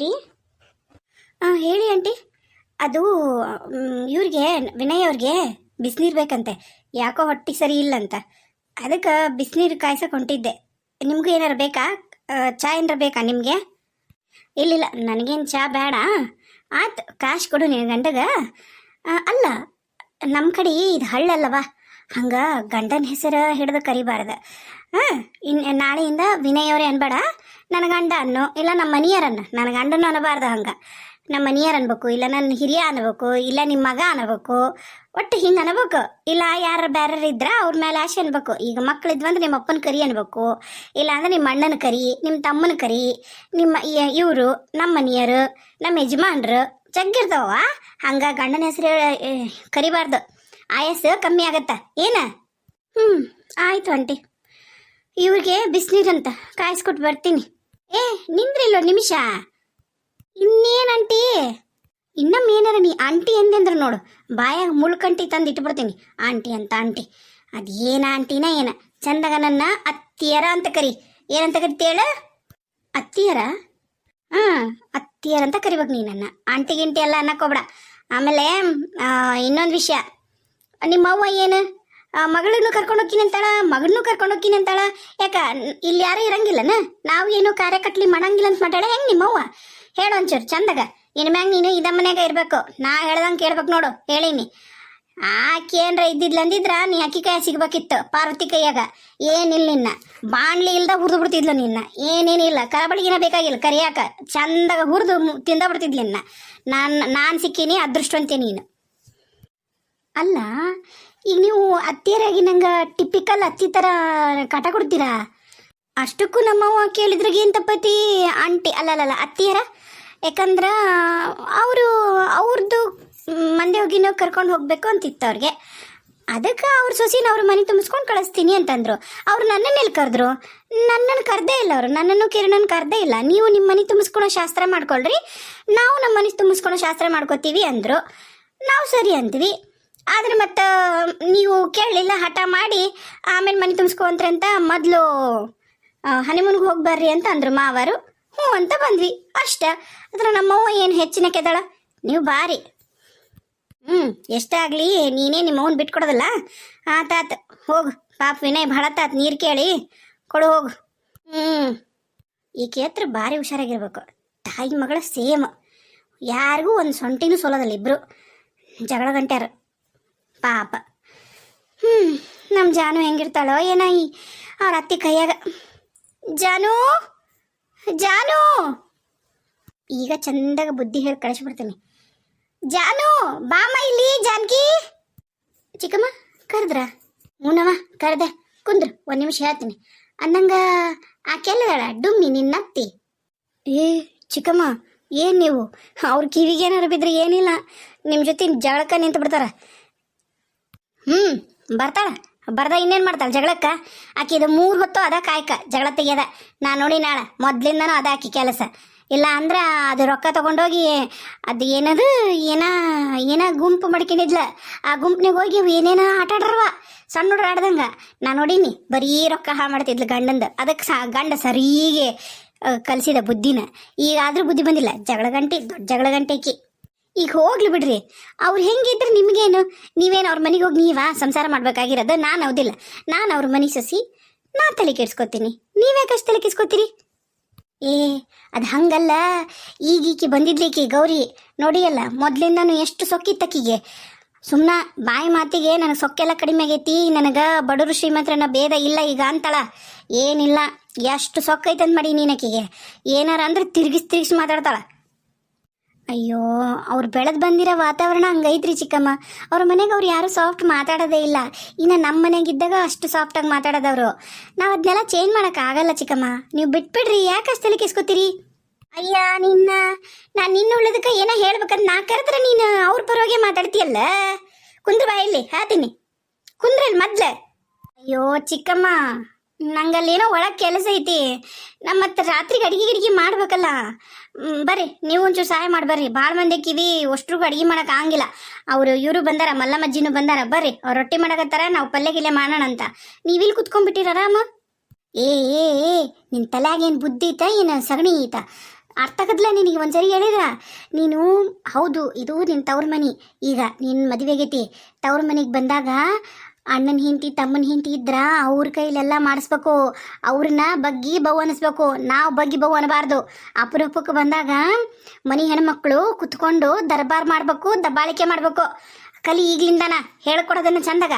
ಗೌರಿ. ಹೇಳಿ ಆಂಟಿ. ಅದು ಇವ್ರಿಗೆ ವಿನಯ್ ಅವ್ರಿಗೆ ಬಿಸಿನೀರು ಬೇಕಂತೆ. ಯಾಕೋ ಹೊಟ್ಟೆ ಸರಿ ಇಲ್ಲಂತ. ಅದಕ್ಕೆ ಬಿಸಿನೀರು ಕಾಯ್ಸಕ್ಕೆ ಹೊಂಟಿದ್ದೆ. ನಿಮಗೂ ಏನಾರು ಬೇಕಾ? ಚಾ ಏನಾರು ಬೇಕಾ ನಿಮಗೆ? ಇಲ್ಲ, ನನಗೇನು ಚಾ ಬೇಡ. ಆಯ್ತು, ಕಾಶ್ ಕೊಡು ನಿನ್ನ ಗಂಡಗ. ಅಲ್ಲ, ನಮ್ಮ ಕಡೆ ಇದು ಹಳ್ಳಲ್ಲವ, ಹಂಗೆ ಗಂಡನ ಹೆಸರು ಹಿಡಿದು ಕರಿಬಾರ್ದು. ನಾಳೆಯಿಂದ ವಿನಯ್ ಅವರೇ ಅನ್ಬೇಡ, ನನ್ನ ಗಂಡ ಅನ್ನೋ, ಇಲ್ಲ ನಮ್ಮ ಮನಿಯರನ್ನ. ನನ್ನ ಗಂಡನೂ ಅನ್ನಬಾರ್ದು, ಹಂಗೆ ನಮ್ಮ ಮನಿಯರ್ ಅನ್ಬೇಕು, ಇಲ್ಲ ನನ್ನ ಹಿರಿಯ ಅನ್ಬೇಕು, ಇಲ್ಲ ನಿಮ್ಮ ಮಗ ಅನ್ಬೇಕು. ಒಟ್ಟು ಹಿಂಗೆ ಅನ್ಬೇಕು. ಇಲ್ಲ ಯಾರು ಬೇರೆ ಇದ್ರ ಅವ್ರ ಮೇಲೆ ಆಸೆ ಅನ್ಬೇಕು. ಈಗ ಮಕ್ಕಳಿದ್ವಂದ್ರೆ ನಿಮ್ಮ ಅಪ್ಪನ ಕರಿ ಅನ್ಬೇಕು, ಇಲ್ಲ ಅಂದ್ರೆ ನಿಮ್ಮ ಅಣ್ಣನ ಕರಿ, ನಿಮ್ಮ ತಮ್ಮನ ಕರಿ, ನಿಮ್ಮ ಇವರು ನಮ್ಮ ಮನಿಯರು, ನಮ್ಮ ಯಜಮಾನ್ರು ಜಗ್ಗಿರ್ತಾವ. ಹಂಗೆ ಗಂಡನ ಹೆಸರು ಕರಿಬಾರ್ದು, ಆಯಸ್ಸು ಕಮ್ಮಿ ಆಗತ್ತ ಏನ. ಆಯ್ತು ಆಂಟಿ. ಇವ್ರಿಗೆ ಬಿಸಿನೀರಂತ ಕಾಯಿಸ್ಕೊಟ್ಟು ಬರ್ತೀನಿ. ನಿಂದ್ರಿಲ್ಲೋ ನಿಮಿಷ. ಇನ್ನೇನಂಟಿ? ಇನ್ನೊಮ್ಮೆ ಏನಾರ ನೀ ಆಂಟಿ ಎಂದಂದ್ರೆ ನೋಡು, ಬಾಯಾಗ ಮುಳ್ಕಂಟಿ ತಂದು ಇಟ್ಬಿಡ್ತೀನಿ. ಆಂಟಿ ಅಂತ ಆಂಟಿ, ಅದೇನ ಆಂಟಿನ ಏನ, ಚಂದಾಗ ನನ್ನ ಅತ್ತಿಯರ ಅಂತ ಕರಿ. ಏನಂತ ಕರಿತೇಳ? ಅತ್ತಿಯರ? ಅತ್ತಿಯರ ಅಂತ ಕರಿಬೇಕು ನೀ. ನನ್ನ ಆಂಟಿ ಗಿಂಟಿ ಎಲ್ಲ ಅನ್ನಕ್ಕೋಗ್ಬೇಡ. ಆಮೇಲೆ ಇನ್ನೊಂದು ವಿಷಯ, ನಿಮ್ಮವ್ವ ಏನು ಮಗಳನ್ನೂ ಕರ್ಕೊಂಡು ಹೋಗ್ತೀನಿ ಅಂತಾಳ, ಮಗಳನ್ನೂ ಕರ್ಕೊಂಡು ಹೋಗ್ತೀನಿ ಅಂತಾಳ. ಯಾಕ ಇಲ್ಲಿ ಯಾರೂ ಇರಂಗಿಲ್ಲನ? ನಾವು ಏನು ಕಾರ್ಯಕಟ್ಲಿ ಮಾಡಂಗಿಲ್ಲ ಅಂತ ಮಾತಾಡ ಹೆಂಗೆ ನಿಮ್ಮವ್ವ? ಹೇಳು ಒಂಚೂರು ಚಂದಾಗ. ಇನ್ನು ಮ್ಯಾಗ ನೀನು ಇದ ಮನ್ಯಾಗ ಇರಬೇಕು, ನಾ ಹೇಳ್ದಂಗೆ ಕೇಳ್ಬೇಕು ನೋಡು. ಹೇಳೀನಿ. ಆಕೆ ಏನ್ರ ಇದ್ದಿದ್ಲಂದಿದ್ರ ನೀ ಅಕ್ಕಿ ಕೈಯ ಸಿಗ್ಬೇಕಿತ್ತು, ಪಾರ್ವತಿ ಕೈಯಾಗ. ಏನಿಲ್ಲ, ನಿನ್ನ ಬಾಣ್ಲಿ ಇಲ್ದ ಹುರಿದು ಬಿಡ್ತಿದ್ಲು ನಿನ್ನ. ಏನೇನಿಲ್ಲ, ಕರಬಳಿಗಿನ ಬೇಕಾಗಿಲ್ಲ ಕರಿಯಾಕ. ಚಂದಾಗ ಹುರಿದು ತಿಂದ ಬಿಡ್ತಿದ್ಲು ನಿನ್ನ. ನಾನು ಸಿಕ್ಕೀನಿ, ಅದೃಷ್ಟವಂತೆ ನೀನು. ಅಲ್ಲ, ಈಗ ನೀವು ಅತ್ತಿಯರಾಗಿ ನಂಗೆ ಟಿಪಿಕಲ್ ಅತ್ತಿ ಥರ ಕಾಟ ಕೊಡ್ತೀರಾ? ಅಷ್ಟಕ್ಕೂ ನಮ್ಮವ್ವ ಕೇಳಿದ್ರಾಗ ಏನು ತಪ್ಪತಿ ಆಂಟಿ? ಅಲ್ಲಲ್ಲ ಅತ್ತಿಯರ. ಯಾಕಂದ್ರೆ ಅವ್ರದ್ದು ಮಂದಿ ಹೋಗಿನೋ ಕರ್ಕೊಂಡು ಹೋಗ್ಬೇಕು ಅಂತಿತ್ತು ಅವ್ರಿಗೆ. ಅದಕ್ಕೆ ಅವ್ರ ಸೊಸಿನ ಅವ್ರ ಮನೆ ತುಂಬಿಸ್ಕೊಂಡು ಕಳಿಸ್ತೀನಿ ಅಂತಂದ್ರು. ಅವ್ರು ನನ್ನನ್ನೆಲ್ಲಿ ಕರೆದ್ರು? ನನ್ನನ್ನು ಕರೆದೇ ಇಲ್ಲ ಅವರು, ನನ್ನನ್ನು ಕಿರಣನ್ನು ಕರೆದೇ ಇಲ್ಲ. ನೀವು ನಿಮ್ಮ ಮನೆ ತುಂಬಿಸ್ಕೊಳೋ ಶಾಸ್ತ್ರ ಮಾಡ್ಕೊಳ್ರಿ, ನಾವು ನಮ್ಮ ಮನೆ ತುಂಬಿಸ್ಕೊಳೋ ಶಾಸ್ತ್ರ ಮಾಡ್ಕೋತೀವಿ ಅಂದರು. ನಾವು ಸರಿ ಅಂದ್ವಿ. ಆದ್ರೆ ಮತ್ತು ನೀವು ಕೇಳಲಿಲ್ಲ, ಹಠ ಮಾಡಿ ಆಮೇಲೆ ಮನೆ ತುಂಬಿಸ್ಕೊಂತ್ರಂತ ಮೊದಲು ಹನಿಮೂನ್ಗೆ ಹೋಗಿ ಬರ್ರಿ ಅಂತ ಅಂದರು ಮಾವರು. ಹ್ಞೂ ಅಂತ ಬಂದ್ವಿ ಅಷ್ಟ. ಅದ್ರ ನಮ್ಮವ್ವ ಏನು ಹೆಚ್ಚಿನ ಕೆದಳ, ನೀವು ಬಾರಿ. ಎಷ್ಟಾಗಲಿ ನೀನೇ ನಿಮ್ಮವ್ವನ ಬಿಟ್ಕೊಡೋದಲ್ಲ. ಆತಾತ ಹೋಗು. ಪಾಪ ವಿನಯ್ ಭಾಳ ತಾತ ನೀರು ಕೇಳಿ ಕೊಡು ಹೋಗು. ಈಕೆ ಹತ್ರ ಭಾರಿ ಹುಷಾರಾಗಿರ್ಬೇಕು. ತಾಯಿ ಮಗಳ ಸೇಮ್, ಯಾರಿಗೂ ಒಂದು ಸೊಂಟಿನೂ ಸೋಲೋದಲ್ಲ. ಇಬ್ಬರು ಜಗಳ ಗಂಟ್ಯಾರ ಪಾಪ. ನಮ್ಮ ಜಾನು ಹೆಂಗಿರ್ತಾಳೋ ಏನೋ ಅವ್ರ ಅತ್ತಿ ಕೈಯಾಗ. ಜಾನು ಜಾನು, ಈಗ ಚಂದಾಗ ಬುದ್ಧಿ ಹೇಳಿ ಕಳಿಸ್ಬಿಡ್ತೀನಿ. ಜಾನು ಬಾಮ ಇಲ್ಲಿ. ಜಾನಕಿ ಚಿಕ್ಕಮ್ಮ ಕರೆದ್ರ? ಹ್ಞೂನವ ಕರೆದೆ. ಕುಂದ್ರು, ಒಂದು ನಿಮಿಷ ಹೇಳ್ತೀನಿ ಅನ್ನಂಗ. ಆಕೆಲ್ಲದಾಳ ಡುಮ್ಮಿ ನಿನ್ನತ್ತಿ. ಚಿಕ್ಕಮ್ಮ ಏನು ನೀವು? ಅವ್ರ ಕಿವಿಗೆ ಏನಾರು ಬಿದ್ರೆ ಏನಿಲ್ಲ, ನಿಮ್ಮ ಜೊತೆ ಜಗಳಕ್ಕ ನಿಂತು ಬಿಡ್ತಾರ. ಬರ್ತಾಳ. ಬರ್ದ ಇನ್ನೇನು ಮಾಡ್ತಾಳೆ ಜಗಳಕ್ಕ? ಆಕೆ ಇದು 3 ಹೊತ್ತು ಅದ ಕಾಯ್ಕ ಜಗಳ ತೆಗಿಯದ. ನಾನು ನೋಡಿ ನಾಳೆ ಮೊದ್ಲಿಂದನೂ ಅದ ಆಕಿ ಕೆಲಸ. ಇಲ್ಲ ಅಂದ್ರೆ ಅದು ರೊಕ್ಕ ತೊಗೊಂಡೋಗಿ ಅದು ಏನ ಗುಂಪು ಮಾಡ್ಕೊಂಡಿದ್ಲ. ಆ ಗುಂಪಿನಾಗ ಹೋಗಿ ಏನೇನ ಆಟ ಆಡ್ರವ, ಸಣ್ಣ ಹುಡ್ರು ಆಡ್ದಂಗೆ. ನಾನು ನೋಡೀನಿ, ಬರೀ ರೊಕ್ಕ ಮಾಡ್ತಿದ್ಲು ಗಂಡಂದು. ಅದಕ್ಕೆ ಗಂಡ ಸರಿಗೆ ಕಲಿಸಿದ ಬುದ್ಧಿನ. ಈಗಾದ್ರೂ ಬುದ್ಧಿ ಬಂದಿಲ್ಲ. ದೊಡ್ಡ ಜಗಳ ಗಂಟೆ ಆಕಿ. ಈಗ ಹೋಗ್ಲಿ ಬಿಡ್ರಿ. ಅವ್ರು ಹೆಂಗಿದ್ರೆ ನಿಮಗೇನು? ನೀವೇನು ಅವ್ರ ಮನೆಗೆ ಹೋಗಿ ನೀವಾ ಸಂಸಾರ ಮಾಡ್ಬೇಕಾಗಿರೋದು? ನಾನು ಹೌದಿಲ್ಲ, ನಾನು ಅವ್ರ ಮನೆ ಸೊಸಿ, ನಾ ತಲೆ ಕೆಡ್ಸ್ಕೊತೀನಿ. ನೀವ್ಯಾಕಷ್ಟು ತಲೆ ಕೆಡ್ಸ್ಕೊತೀರಿ? ಅದು ಹಂಗಲ್ಲ. ಈಗೀಕಿ ಬಂದಿದ್ಲಿಕ್ಕಿ ಗೌರಿ ನೋಡಿಯಲ್ಲ, ಮೊದ್ಲಿಂದನೂ ಎಷ್ಟು ಸೊಕ್ಕಿತ್ತಕ್ಕಿಗೆ. ಸುಮ್ಮನೆ ಬಾಯಿ ಮಾತಿಗೆ ನನಗೆ ಸೊಕ್ಕೆಲ್ಲ ಕಡಿಮೆ ಆಗೈತಿ, ನನಗೆ ಬಡವರು ಶ್ರೀಮಂತರನ್ನ ಭೇದ ಇಲ್ಲ ಈಗ ಅಂತಳ. ಏನಿಲ್ಲ, ಎಷ್ಟು ಸೊಕ್ಕೈತಂತ ಮಾಡಿ ನೀನಕ್ಕಿಗೆ ಏನಾರ ಅಂದ್ರೆ ತಿರುಗಿಸಿ ಮಾತಾಡ್ತಾಳ. ಅಯ್ಯೋ, ಅವ್ರು ಬೆಳೆದು ಬಂದಿರೋ ವಾತಾವರಣ ಹಂಗೈತ್ರಿ ಚಿಕ್ಕಮ್ಮ. ಅವ್ರ ಮನೆಗೆ ಅವ್ರು ಯಾರು ಸಾಫ್ಟ್ ಮಾತಾಡೋದೇ ಇಲ್ಲ. ಇನ್ನು ನಮ್ಮ ಮನೆಗಿದ್ದಾಗ ಅಷ್ಟು ಸಾಫ್ಟಾಗಿ ಮಾತಾಡೋದವರು. ನಾವು ಅದನ್ನೆಲ್ಲ ಚೇಂಜ್ ಮಾಡೋಕ್ಕಾಗಲ್ಲ ಚಿಕ್ಕಮ್ಮ. ನೀವು ಬಿಟ್ಬಿಡ್ರಿ, ಯಾಕಷ್ಟು ತಲೆ ಕೆಸ್ಕೋತೀರಿ? ಅಯ್ಯ ನಾನು ನಿನ್ನ ಉಳ್ಳದಕ್ಕೆ ಏನೋ ಹೇಳ್ಬೇಕಂತ ನಾ ಕರೆದ್ರೆ ನೀನು ಅವ್ರ ಪರವಾಗಿ ಮಾತಾಡ್ತೀಯಲ್ಲ. ಕುಂದ್ರ ಬಾ ಇಲ್ಲಿ ಹೇಳ್ತೀನಿ. ಕುಂದ್ರಲ್ಲಿ ಮೊದ್ಲೆ. ಅಯ್ಯೋ ಚಿಕ್ಕಮ್ಮ, ನಂಗಲ್ಲೇನೋ ಒಳಗೆ ಕೆಲಸ ಐತಿ. ನಮ್ಮ ಮತ್ತೆ ರಾತ್ರಿಗೆ ಅಡಿಗೆ ಮಾಡ್ಬೇಕಲ್ಲ. ಬರ್ರಿ, ನೀವು ಒಂಚೂರು ಸಹಾಯ ಮಾಡ್ಬರ್ರಿ. ಭಾಳ ಮಂದಿ ಕಿವಿ ಅಷ್ಟ್ರಿಗೂ ಅಡಿಗೆ ಮಾಡಕ್ಕೆ ಆಗಂಗಿಲ್ಲ. ಇವರು ಬಂದಾರ, ಮಲ್ಲಮ್ಮಜ್ಜಿನೂ ಬಂದಾರ. ಬರ್ರಿ, ಅವ್ರು ರೊಟ್ಟಿ ಮಾಡಕತ್ತಾರ, ನಾವು ಪಲ್ಯ ಗಿಲ್ಲೆ ಮಾಡೋಣ ಅಂತ. ನೀವಿಲ್ಲಿ ಕುತ್ಕೊಂಡ್ಬಿಟ್ಟಿರ ಆರಾಮ. ಏ ನಿನ್ನ ತಲೆಯಾಗೇನು ಬುದ್ಧಿ ಐತ ಏನು ಸಗಣಿ ಐತ? ಅರ್ಥ ಆಗದ್ಲ ನಿನಗೆ ಒಂದ್ಸರಿ ಹೇಳಿದ್ರ ನೀನು ಹೌದು ಇದು ನಿನ್ನ ತವ್ರ ಮನಿ. ಈಗ ನಿನ್ನ ಮದುವೆಗೈತಿ, ತವ್ರ ಮನೆಗೆ ಬಂದಾಗ ಅಣ್ಣನ ಹೆಂಡತಿ ತಮ್ಮನ ಹೆಂಡತಿ ಇದ್ರ ಅವ್ರ ಕೈಲೆಲ್ಲ ಮಾಡಿಸ್ಬೇಕು, ಅವ್ರನ್ನ ಬಗ್ಗಿ ಬವ್ ಅನಿಸ್ಬೇಕು, ನಾವು ಬಗ್ಗಿ ಬವ್ ಅನ್ನಬಾರ್ದು. ಅಪರೂಪಕ್ಕೆ ಬಂದಾಗ ಮನಿ ಹೆಣ್ಮಕ್ಳು ಕುತ್ಕೊಂಡು ದರ್ಬಾರ್ ಮಾಡ್ಬೇಕು, ದಬ್ಬಾಳಿಕೆ ಮಾಡ್ಬೇಕು. ಕಲಿ ಈಗ್ಲಿಂದಾನ ಹೇಳ್ಕೊಡೋದನ್ನ ಚಂದಾಗ.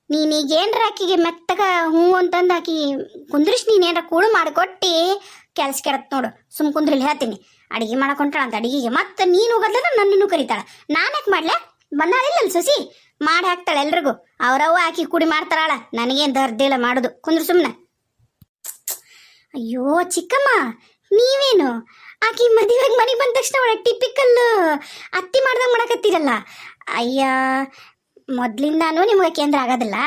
ನೀನೀಗೇನ್ರ ಆಕಿಗೆ ಮೆತ್ತಗ ಹ್ಞೂ ಅಂತಂದು ಆಕಿ ಕುಂದ್ರಿಸಿ ನೀನೇನ್ರ ಕೂಳು ಮಾಡಿಕೊಟ್ಟು ಕೆಲ್ಸ ಕೆಡತ್ ನೋಡು. ಸುಮ್ ಕುಂದ್ರಿಲ್ಲಿ ಹೇಳ್ತೀನಿ. ಅಡಿಗೆ ಮಾಡಕೊಂಟಾಳ ಅಂತ ಅಡಿಗೆಗೆ ಮತ್ತೆ ನೀನು ಹೋಗೋದ್ಲ ನನ್ನನ್ನು ಕರೀತಾಳ. ನಾನ್ಯಾಕೆ ಮಾಡ್ಲೆ? ಬಂದಾಳಿಲ್ಲ ಅಲ್ಲಿ ಸೊಸಿ ಮಾಡಿ ಹಾಕ್ತಾಳೆ ಎಲ್ರಿಗೂ. ಅವ್ರವ್ವ ಆಕಿ ಕುಡಿ ಮಾಡ್ತಾರಾಳ, ನನಗೇನು ದರ್ದಿಲ್ಲ ಮಾಡೋದು. ಕುಂದ್ರು ಸುಮ್ಮನೆ. ಅಯ್ಯೋ ಚಿಕ್ಕಮ್ಮ, ನೀವೇನು ಆಕಿ ಮದುವೆಗೆ ಮನೆಗೆ ಬಂದ ತಕ್ಷಣ ಒಳ್ಳೆ ಟಿಪಿಕಲ್ ಅತ್ತಿ ಮಾಡ್ದಂಗೆ ಮಾಡಕತ್ತೀರಲ್ಲ. ಅಯ್ಯ, ಮೊದ್ಲಿಂದಾನು ನಿಮ್ಗೆ ಕೇಂದ್ರ ಆಗೋದಿಲ್ಲ.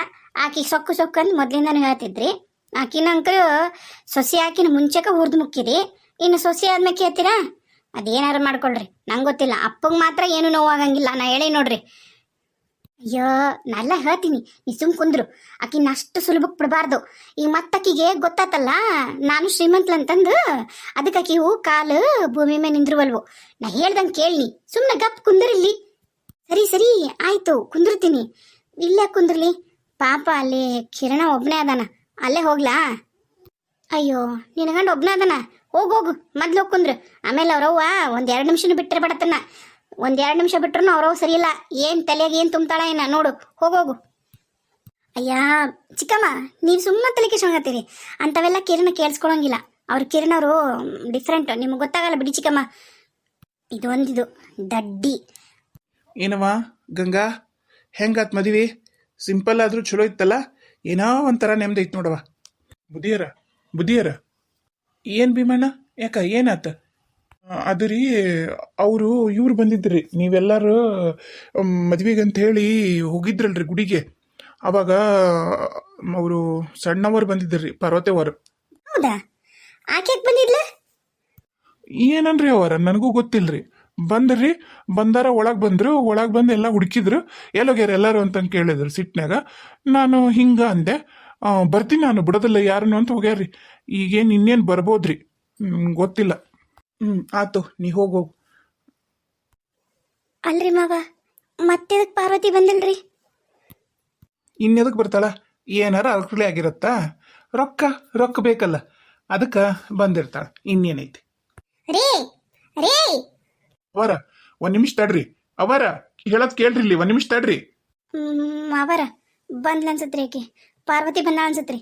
ಆಕಿ ಸೊಕ್ಕು ಸೊಕ್ಕು ಅಂತ ಮೊದ್ಲಿಂದಾನು ಹೇಳ್ತಿದ್ರಿ. ಆಕಿನ ಅಂಕರು ಸೊಸೆ ಆಕಿನ ಮುಂಚೆಕ ಹುರಿದು ಮುಕ್ಕಿರಿ, ಇನ್ನು ಸೊಸೆ ಆದ್ಮೇಲೆ ಕೇಳ್ತೀರಾ? ಅದೇನಾರು ಮಾಡ್ಕೊಳ್ರಿ, ನಂಗೆ ಗೊತ್ತಿಲ್ಲ. ಅಪ್ಪಗೆ ಮಾತ್ರ ಏನು ನೋವಾಗಂಗಿಲ್ಲ, ನಾ ಹೇಳಿ ನೋಡ್ರಿ. ಅಯ್ಯೋ, ನಾನೆಲ್ಲ ಹೇಳ್ತೀನಿ, ನೀ ಸುಮ್ ಕುಂದ್ರು. ಆಕಿನ ಅಷ್ಟು ಸುಲಭಕ್ಕೆ ಬಿಡಬಾರ್ದು. ಈಗ ಮತ್ತಾಕಿಗೆ ಗೊತ್ತಾತಲ್ಲ ನಾನು ಶ್ರೀಮಂತಲಂತಂದು, ಅದಕ್ಕೆ ಆಕಿ ಹೂ ಕಾಲು ಭೂಮಿ ಮೇಲೆ ನಿಂದ್ರುವಲ್ವು. ನಾ ಹೇಳ್ದಂಗೆ ಕೇಳಿ, ಸುಮ್ಮನೆ ಗಪ್ ಕುಂದ್ರಿಲ್ಲಿ. ಸರಿ ಸರಿ ಆಯ್ತು, ಕುಂದಿರ್ತೀನಿ. ಇಲ್ಲೇ ಕುಂದ್ರಲಿ. ಪಾಪ ಅಲ್ಲಿ ಕಿರಣ ಒಬ್ಬನೇ ಅದಾನ, ಅಲ್ಲೇ ಹೋಗ್ಲಾ? ಅಯ್ಯೋ, ನಿನಗಂಡು ಒಬ್ಬನೇ ಅದಾನ, ಹೋಗು ಮೊದ್ಲು ಹೋಗಿ ಕುಂದ್ರು. ಆಮೇಲೆ ಅವ್ರವ್ವ ಒಂದೆರಡು ನಿಮಿಷನೂ ಬಿಟ್ಟರೆ ಬಡತನ. ಒಂದೆರಡು ನಿಮಿಷ ಬಿಟ್ರು ಅವ್ರವ್ವ ಸರಿಯಿಲ್ಲ. ಏನು ತಲೆಗೆ ಏನು ತುಂಬ್ತಾಳ ಏನ ನೋಡು, ಹೋಗೋಗು. ಅಯ್ಯ ಚಿಕ್ಕಮ್ಮ, ನೀವು ಸುಮ್ಮನೆ ತಲೆ ಕೆಡ್ಸ್ಕೊಂತೀರಿ. ಅಂಥವೆಲ್ಲ ಕಿರಣ ಕೇಳಿಸ್ಕೊಳಂಗಿಲ್ಲ. ಕಿರಣ ಅವರು ಡಿಫ್ರೆಂಟ್, ನಿಮ್ಗೆ ಗೊತ್ತಾಗಲ್ಲ ಬಿಡಿ ಚಿಕ್ಕಮ್ಮ. ಇದು ಒಂದಿದು ದಡ್ಡಿ. ಏನವ ಗಂಗಾ, ಹೆಂಗಾತ್ ಮದುವೆ? ಸಿಂಪಲ್ ಆದರೂ ಚಲೋ ಇತ್ತಲ್ಲ? ಏನೋ ಒಂಥರ ನೆಮ್ಮದಿ ಐತೆ ನೋಡವ. ಬುದ್ಧಿಯರ ಏನು ಭೀಮಣ್ಣ, ಯಾಕ ಏನಾತ? ಅದು ರೀ, ಇವ್ರು ಬಂದಿದ್ರಿ, ನೀವೆಲ್ಲರೂ ಮದ್ವೆಗೆ ಅಂತ ಹೇಳಿ ಹೋಗಿದ್ರಲ್ರಿ ಗುಡಿಗೆ. ಅವಾಗ ಅವರು ಸಣ್ಣವರು ಬಂದಿದ್ರಿ, ಪಾರ್ವತಿಯವರು. ಹೌದಾ? ಆಕೆ ಬಂದಿದ್ಲ? ಏನನ್ರಿ ಅವರ, ನನಗೂ ಗೊತ್ತಿಲ್ರಿ. ಬಂದಾರ, ಒಳಗೆ ಬಂದು ಎಲ್ಲ ಹುಡುಕಿದ್ರು. ಎಲ್ಲೋಗ್ಯಾರ ಎಲ್ಲರೂ ಅಂತಂದು ಕೇಳಿದ್ರು ಸಿಟ್ನಾಗ. ನಾನು ಹಿಂಗ ಅಂದೆ, ಬರ್ತೀನಿ ನಾನು, ಬಿಡೋದಿಲ್ಲ ಯಾರನ್ನು ಅಂತ ಹೋಗ್ಯಾರ್ರಿ. ಈಗೇನು ಇನ್ನೇನು ಬರ್ಬೋದ್ರಿ, ಗೊತ್ತಿಲ್ಲ. ಆತು, ನೀ ಹೋಗು. ಅಲ್ರಿ ಮಾವ, ಮತ್ತೆ ಪಾರ್ವತಿ ಬಂದಿಲ್ರಿ? ಇನ್ನೆದಕ್ಕೆ ಬರ್ತಾಳ? ಏನಾರ ಅರ್ಕಳಿ ಆಗಿರತ್ತಾ? ರೊಕ್ಕ ಬೇಕಲ್ಲ, ಅದಕ್ಕೆ ಬಂದಿರ್ತಾಳ. ಇನ್ನೇನೈತಿ? ಅವರ ಒಂದ್ ನಿಮಿಷ ತಡ್ರಿ. ಅವರ ಹೇಳದ್ ಕೇಳ್ರಿ, ಇಲ್ಲಿ ಒಂದ್ ನಿಮಿಷ ತಡ್ರಿ. ಮಾವರ ಬಂದ್ಲ ಅನ್ಸತ್ರಿ, ಆಕೆ ಪಾರ್ವತಿ ಬಂದ ಅನ್ಸತ್ರಿ.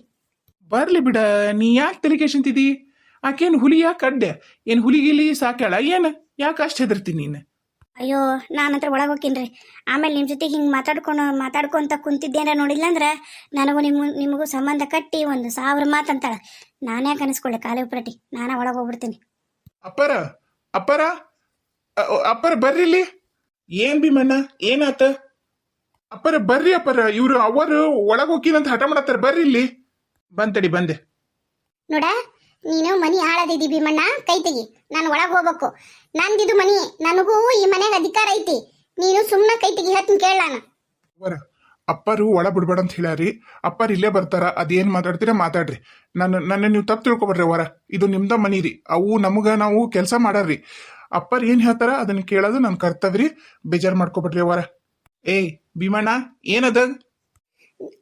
ಬರ್ಲಿ ಬಿಡ, ನೀ ಯಾಕೆ ತಲೆಕೇಶಂತಿದಿ? ಆಕೇನು ಹುಲಿ ಯಾಕೆ ಅಡ್ಡೆ? ಏನು ಹುಲಿಗಿಲಿ ಸಾಕ್ಯಾಳ ಏನು? ಯಾಕೆ ಅಷ್ಟು ಹೆದರ್ತೀನಿ ನೀನು? ಅಯ್ಯೋ, ನಾನಂತ್ರ ಒಳಗೆ ಹೋಗ್ತೀನಿ. ಆಮೇಲೆ ನಿಮ್ಮ ಜೊತೆಗೆ ಹಿಂಗೆ ಮಾತಾಡ್ಕೊಂತ ಕುಂತಿದ್ದೇನ ನೋಡಿಲ್ಲ ಅಂದ್ರೆ ನನಗೂ ನಿಮಗೂ ಸಂಬಂಧ ಕಟ್ಟಿ 1000 ಮಾತಂತಾಳ. ನಾನೇ ಯಾಕೆ ಅನಿಸ್ಕೊಳ್ಳಿ ಖಾಲಿ ಉಪ್ರಟಿ, ನಾನೇ ಒಳಗೆ ಹೋಗ್ಬಿಡ್ತೀನಿ. ಅಪ್ಪರ ಬರ್ರಿ ಇಲ್ಲಿ. ಏನ್ ಭೀಮಣ್ಣ, ಏನಾತ? ಅಪ್ಪರ ಬರ್ರಿ. ಇವ್ರು ಅವರು ಒಳಗೆ ಹೋಗಿನಂತ ಹಠ ಮಾಡತ್ತಾರ, ಬರ್ರಿ ಇಲ್ಲಿ. ಬಂದೆ ನೋಡ, ನೀನು ಮನಿ ಹಾಳದಿದ್ದಿ ಭೀಮಣ್ಣ, ಕೈ ತೆಗಿ. ನಾನು ಒಳಗೆ ಹೋಗ್ಬೇಕು. ನಂದಿದು ಮನಿ, ನನಗೂ ಈ ಮನೆಗೆ ಅಧಿಕಾರ ಐತಿ. ನೀನು ಸುಮ್ಮನೆ ಕೈ ತೆಗಿ, ಹೇಳ್ತೀನಿ ಕೇಳ. ಅಪ್ಪರು ಒಳ ಬಿಡ್ಬೇಡ ಅಂತ ಹೇಳ್ಯಾರಿ. ಅಪ್ಪರು ಇಲ್ಲೇ ಬರ್ತಾರ, ಅದೇನ್ ಮಾತಾಡ್ತೀರಾ ಮಾತಾಡ್ರಿ. ನನ್ನ ನೀವು ತಪ್ಪು ತಿಳ್ಕೊಬರ್ರಿ. ಇದು ನಿಮ್ದ ಮನಿ ರೀ, ಅವು ನಾವು ಕೆಲಸ ಮಾಡಾರ್ರಿ. ಅಪ್ಪರ್ ಏನ್ ಹೇಳ್ತಾರ ಅದನ್ನ ಕೇಳೋದು ನನ್ನ ಕರ್ತವ್ಯ. ಬೇಜಾರು ಮಾಡ್ಕೊಬಿಡ್ರಿ. ಏಯ್ ಭೀಮಣ್ಣ, ಏನದ?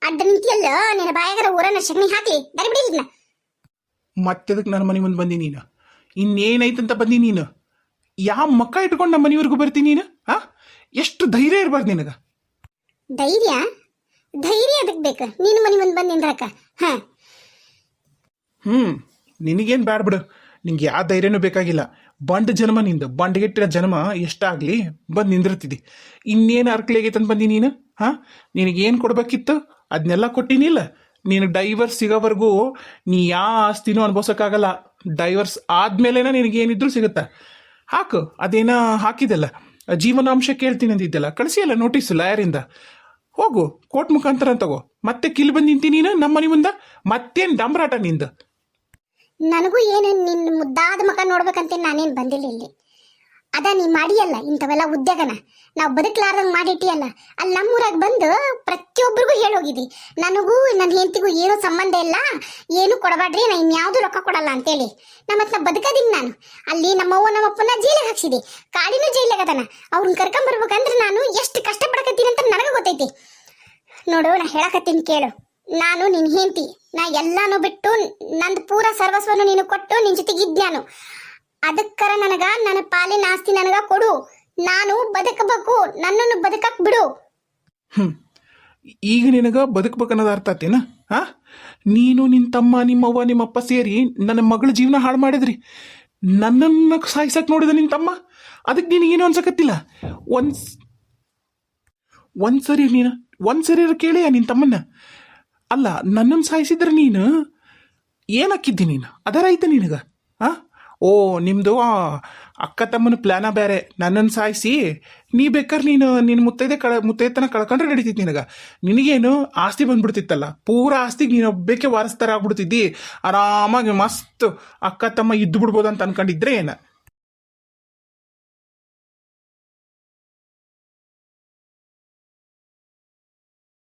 ಅಡ್ಡ ನಿಂತಿಯಲ್ಲ, ನಿನ್ನ ಬಾಯಾಗರ ಊರನ್ನ ಸಗಣಿ ಹಾಕಿ ದರಿಬಿಡಿ. ಮತ್ತೆದಕ್ಕೆ ನನ್ನ ಮನೆ ಮುಂದೆ ಬಂದಿ ನೀನು? ಇನ್ನೇನೈತಂತ ಬಂದಿ ನೀನು? ಯಾವ ಮಕ್ಕ ಇಟ್ಕೊಂಡು ನಮ್ಮ ಮನೆವರೆಗೂ ಬರ್ತೀನಿ ನೀನು? ಎಷ್ಟು ಧೈರ್ಯ ಇರಬಾರ್ದು ನಿನಗ? ಧೈರ್ಯ ಅದಕ್ಕೆ ಬೇಕು? ನೀನು ಮನೆ ಮುಂದೆ ಬಂದು ನಿಂದ್ರಕ್ಕ? ನಿನಗೇನು ಬ್ಯಾಡ ಬಿಡು, ನಿಂಗೆ ಯಾವ ಧೈರ್ಯನೂ ಬೇಕಾಗಿಲ್ಲ. ಜನ್ಮ ನಿಂದು, ಬಂಡ್ಗೆಟ್ಟಿರೋ ಜನ್ಮ ಎಷ್ಟಾಗ್ಲಿ ಬಂದು ನಿಂದಿರ್ತಿದ್ದಿ. ಇನ್ನೇನು ಅರ್ಕಲಿ ಆಗೈತಂತ ಬಂದಿ ನೀನು? ನಿನಗೇನು ಕೊಡ್ಬೇಕಿತ್ತು ಅದನ್ನೆಲ್ಲ ಕೊಟ್ಟಿನಿಲ್ಲ. ನೀನು ಡೈವರ್ಸ್ ಸಿಗೋವರೆಗೂ ನೀ ಯಾವ ಆಸ್ತಿನೂ ಅನುಭವಿಸೋಕ್ಕಾಗಲ್ಲ. ಡೈವರ್ಸ್ ಆದ್ಮೇಲೆನ ನಿನಗೇನಿದ್ರು ಸಿಗುತ್ತಾ? ಹಾಕು, ಅದೇನ ಹಾಕಿದೆಲ್ಲ ಜೀವನಾಂಶ ಕೇಳ್ತೀನಿ ಅಂದಿದ್ದೆಲ್ಲ ಕಳಿಸಿಯಲ್ಲ ನೋಟಿಸ್ ಲಾಯರಿಂದ. ಹೋಗು, ಕೋರ್ಟ್ ಮುಖಾಂತರ ತಗೋ. ಮತ್ತೆ ಕಿಲ್ ಬಂದು ನಿಂತಿ ನೀನು ನಮ್ಮ ಮನೆ ಮುಂದೆ. ಮತ್ತೇನು ಡಂಬರಾಟ ನಿಂದು? ನನಗೂ ಏನು ನಿನ್ನ ಮುದ್ದಾದ ಮಕ ನೋಡ್ಬೇಕಂತ ನಾನೇನು ಬಂದಿಲ್ಲ ಇಲ್ಲಿ. ಅದ ನೀ ಮಾಡಿಯಲ್ಲ ಇಂಥವೆಲ್ಲ ಉದ್ಯೋಗನ ನಾವು ಬದುಕಲಾರ್ದಂಗೆ ಮಾಡಿಟ್ಟಿಯಲ್ಲ ಅಲ್ಲಿ ನಮ್ಮೂರಾಗ ಬಂದು ಪ್ರತಿಯೊಬ್ಬರಿಗೂ ಹೇಳೋಗಿದ್ದಿ ನನಗೂ ನನ್ನ ಹೆಂಡತಿಗೂ ಏನೂ ಸಂಬಂಧ ಇಲ್ಲ ಏನು ಕೊಡಬೇಡ್ರಿ ನಾ ಇನ್ಯಾವುದೂ ರೊಕ್ಕ ಕೊಡಲ್ಲ ಅಂತೇಳಿ ನಾ ಬದುಕದೀನಿ ನಾನು ಅಲ್ಲಿ ನಮ್ಮವ್ವ ನಮ್ಮಪ್ಪನ ಜೈಲಿಗೆ ಹಾಕ್ಸಿದೆ ಕಾಳಿನೂ ಜೈಲಾಗದನ ಅವ್ರನ್ನ ಕರ್ಕೊಂಬರ್ಬೇಕಂದ್ರೆ ನಾನು ಎಷ್ಟು ಕಷ್ಟ ಪಡಕತ್ತೀನಿ ಅಂತ ನನಗೆ ಗೊತ್ತೈತಿ ನೋಡು ನಾ ಹೇಳಕತ್ತೀನಿ ಕೇಳು ನಾನು ನಿನ್ನ ಹೆಂಡತಿ ನಾ ಎಲ್ಲಾನು ಬಿಟ್ಟು ನಂದು ಪೂರ ಸರ್ವಸ್ವನು ನೀನು ಕೊಟ್ಟು ನಿನ್ನ ಜೊತೆಗೆ ಇದ್ ನಾನು ಅದಕ್ಕರ ನನಗ ನನ್ನ ಪಾಲಿನ ಆಸ್ತಿ ನನಗ ಕೊಡು ನಾನು ಬದುಕಬೇಕು ನನ್ನನ್ನು ಬದುಕಕ್ ಬಿಡು ಈಗ ನಿನಗ ಬದುಕ್ಬೇಕನ್ನೋದು ಅರ್ಥ ಆತೇನ ಹಾ ನೀನು ನಿನ್ನ ತಮ್ಮ ನಿಮ್ಮವ್ವ ನಿಮ್ಮಪ್ಪ ಸೇರಿ ನನ್ನ ಮಗಳ ಜೀವನ ಹಾಳು ಮಾಡಿದ್ರಿ ನನ್ನನ್ನು ಸಾಯಿಸಕ್ ನೋಡಿದ ನಿನ್ನ ತಮ್ಮ ಅದಕ್ಕೆ ನಿನಗೇನು ಅನ್ಸಕತ್ತಿಲ್ಲ ಒಂದ್ಸರಿ ಕೇಳಿಯ ನಿನ್ನ ತಮ್ಮನ್ನ ಅಲ್ಲ ನನ್ನನ್ನು ಸಾಯಿಸಿದ್ರೆ ನೀನು ಏನಾಕಿದ್ದಿ ನೀನು ಅದರ ಐತೆ ನಿನಗ ಆ ಓ ನಿಮ್ಮದು ಅಕ್ಕ ತಮ್ಮನ ಪ್ಲಾನ ಬೇರೆ ನನ್ನನ್ನು ಸಾಯಿಸಿ ನೀ ಬೇಕಾದ್ರೆ ನೀನು ನಿನ್ನ ಮುತ್ತೈತನ ಕಳ್ಕೊಂಡ್ರೆ ನಡೀತಿತ್ತು ನಿನಗೇನು ಆಸ್ತಿ ಬಂದ್ಬಿಡ್ತಿತ್ತಲ್ಲ ಪೂರ ಆಸ್ತಿಗೆ ನೀನು ಒಬ್ಬಕ್ಕೆ ವಾರಸ್ತಾರ ಆಗ್ಬಿಡ್ತಿದ್ದಿ ಆರಾಮಾಗಿ ಮಸ್ತ್ ಅಕ್ಕ ತಮ್ಮ ಇದ್ದು ಬಿಡ್ಬೋದು ಅಂತ ಅನ್ಕೊಂಡಿದ್ರೆ ಏನ